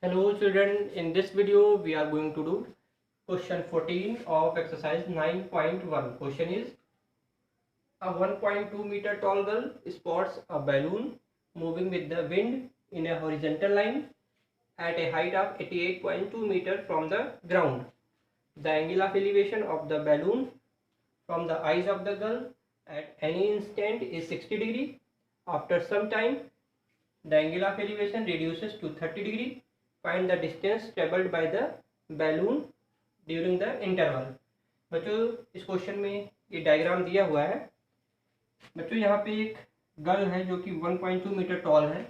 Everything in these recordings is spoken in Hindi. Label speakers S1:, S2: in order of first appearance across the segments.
S1: Hello children, in this video we are going to do question 14 of exercise 9.1. Question is, a 1.2 meter tall girl spots a balloon moving with the wind in a horizontal line at a height of 88.2 meter from the ground. The angle of elevation of the balloon from the eyes of the girl at any instant is 60 degree. After some time, the angle of elevation reduces to 30 degree. Find the distance traveled by the balloon during the interval. बच्चों इस क्वेश्चन में ये डायग्राम दिया हुआ है। बच्चों यहाँ पे एक गर्ल है जो कि 1.2 मीटर टॉल है।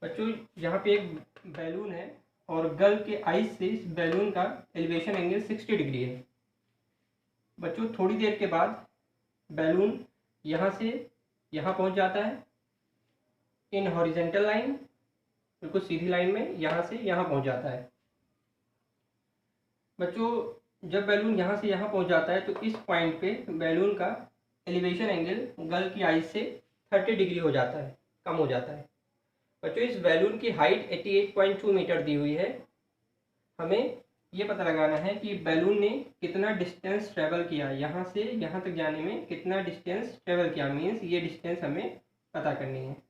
S1: बच्चों यहाँ पे एक बैलून है और गर्ल के आइज से इस बैलून का एलिवेशन एंगल 60 डिग्री है। बच्चों थोड़ी देर के बाद बैलून यहाँ से यहाँ पहुँच जाता है इन हॉरिजेंटल लाइन, बिल्कुल सीधी लाइन में यहाँ से यहाँ पहुँच जाता है। बच्चों जब बैलून यहाँ से यहाँ पहुँच जाता है तो इस पॉइंट पे बैलून का एलिवेशन एंगल गर्ल की आइज से 30 डिग्री हो जाता है, कम हो जाता है। बच्चों इस बैलून की हाइट 88.2 मीटर दी हुई है। हमें ये पता लगाना है कि बैलून ने कितना डिस्टेंस ट्रेवल किया, यहाँ से यहाँ तक जाने में कितना डिस्टेंस ट्रेवल किया, मीन्स ये डिस्टेंस हमें पता करनी है।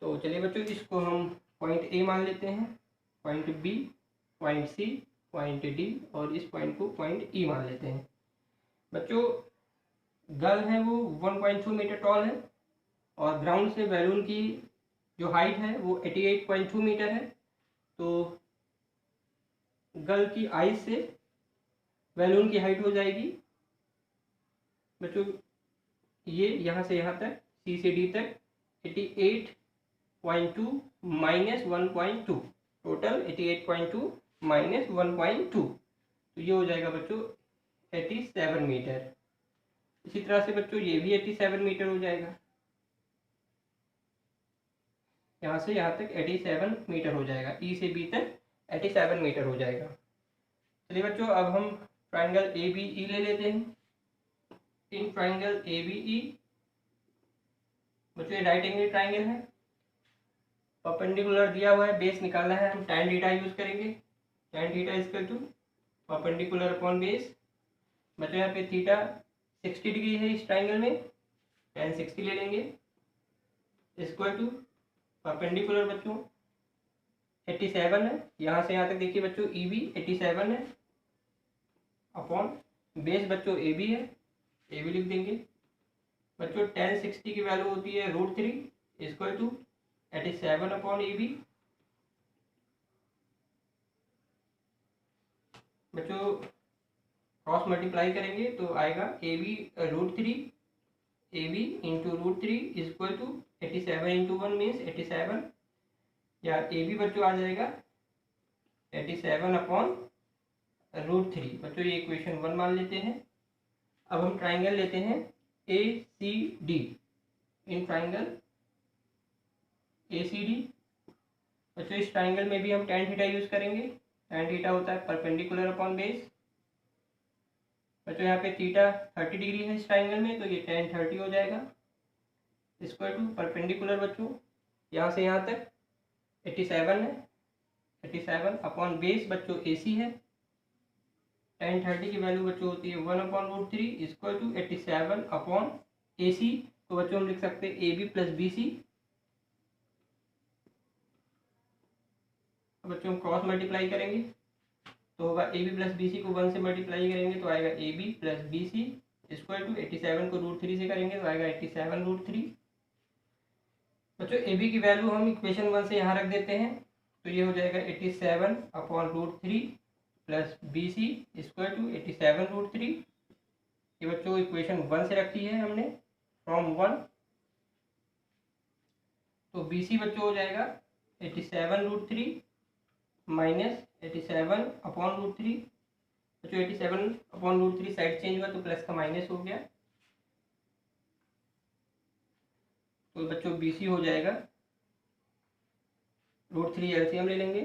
S1: तो चलिए बच्चों इसको हम पॉइंट ए मान लेते हैं, point B, point C, point D और इस पॉइंट को पॉइंट ई मान लेते हैं। बच्चों गर्ल है वो 1.2 मीटर टॉल है और ग्राउंड से बैलून की जो हाइट है वो 88.2 मीटर है। तो गर्ल की आइज से बैलून की हाइट हो जाएगी बच्चों ये यहाँ से यहाँ तक सी से डी तक 88.2 माइनस 1.2, टोटल 88.2 माइनस 1.2, तो ये हो जाएगा बच्चों 87 मीटर। इसी तरह से बच्चों ये भी 87 मीटर हो जाएगा, यहाँ से यहाँ तक 87 मीटर हो जाएगा, ई से बी तक 87 मीटर हो जाएगा। चलिए बच्चों अब हम ट्राइंगल ए बी ई ले लेते हैं। इन ट्राइंगल ए बी ई बच्चों ये राइट एंगल ट्राइंगल है, परपेंडिकुलर दिया हुआ है, बेस निकालना है, हम tan थीटा यूज करेंगे। tan theta equal to perpendicular upon base. बच्चों यहाँ पे थीटा 60 डिग्री है इस ट्राइंगल में, tan 60 ले लेंगे इक्वल टू परपेंडिकुलर बच्चों 87 है, यहाँ से यहाँ तक देखिए बच्चों ई बी 87 है, अपॉन बेस बच्चों ए बी है, ए बी लिख देंगे। बच्चों tan 60 की वैल्यू होती है √3 equal to 87 upon A B. बच्चों क्रॉस मल्टीप्लाई करेंगे तो आएगा A B √3 A B into √3 equal to 87 into 1 means 87, या ए बी बच्चों आ जाएगा 87 अपॉन √3। बच्चों ये इक्वेशन 1 मान लेते हैं। अब हम ट्राइंगल लेते हैं A C D. In triangle A C D बच्चों इस ट्राइंगल में भी हम tan थीटा यूज करेंगे। tan थीटा होता है परपेंडिकुलर अपॉन बेस। बच्चों यहाँ पे थीटा 30 डिग्री है इस ट्राइंगल में, तो ये tan 30 हो जाएगा इक्वल टू परपेंडिकुलर बच्चों यहाँ से यहाँ तक 87 है, 87 अपॉन बेस बच्चों ए सी है। tan 30 की वैल्यू बच्चों होती है 1 upon √3 equal to 87 upon A C. तो बच्चों हम लिख सकते हैं A B plus B C. बच्चों हम क्रॉस मल्टीप्लाई करेंगे तो होगा A B plus B C को 1 से मल्टीप्लाई करेंगे तो आएगा A B plus B C equal to 87 को √3 से करेंगे तो आएगा 87 √3। बच्चों ए बी की वैल्यू हम इक्वेशन 1 से यहाँ रख देते हैं तो ये हो जाएगा 87 upon √3 plus B C equal to 87 √3। ये बच्चों इक्वेशन 1 से रखी है हमने फ्रॉम 1, तो बी सी बच्चों हो जाएगा 87 √3 माइनस 87 अपॉन √3। बच्चों 87 अपॉन √3 साइड चेंज हुआ तो प्लस का माइनस हो गया, तो बच्चों बी सी हो जाएगा √3 एलसीएम ले लेंगे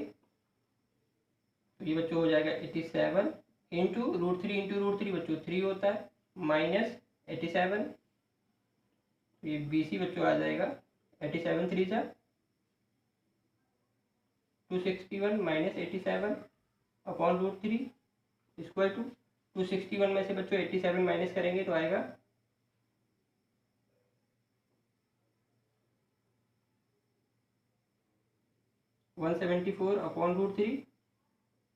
S1: तो ये बच्चों हो जाएगा 87 इंटू √3 बच्चों 3 होता है माइनस 87, ये बी सी बच्चों आ जाएगा 87 3 जा 261 minus 87 upon root 3 equal to 261 में से बच्चों 87 माइनस करेंगे तो आएगा 174 अपॉन रूट 3।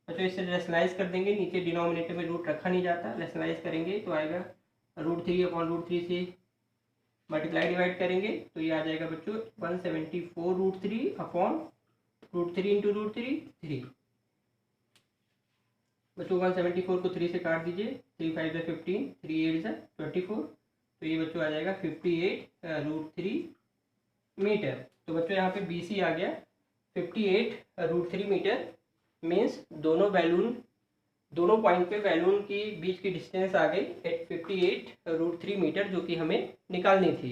S1: बच्चों इससे रेशनलाइज कर देंगे, नीचे डिनोमिनेटर में रूट रखा नहीं जाता, रेशनलाइज करेंगे तो आएगा रूट 3 अपॉन रूट 3 से मल्टीप्लाई डिवाइड करेंगे तो ये आ जाएगा बच्चों 174 root 3 upon root 3 into root 3 3। बच्चों 174 को 3 से काट दीजिए, 3 5 15, 3 8 24, तो ये बच्चों आ जाएगा 58 रूट 3 मीटर। तो बच्चों यहाँ पे BC आ गया 58 रूट 3 मीटर, मीन्स दोनों पॉइंट पे बैलून की बीच की डिस्टेंस आ गई 58 रूट 3 मीटर, जो कि हमें निकालनी थी।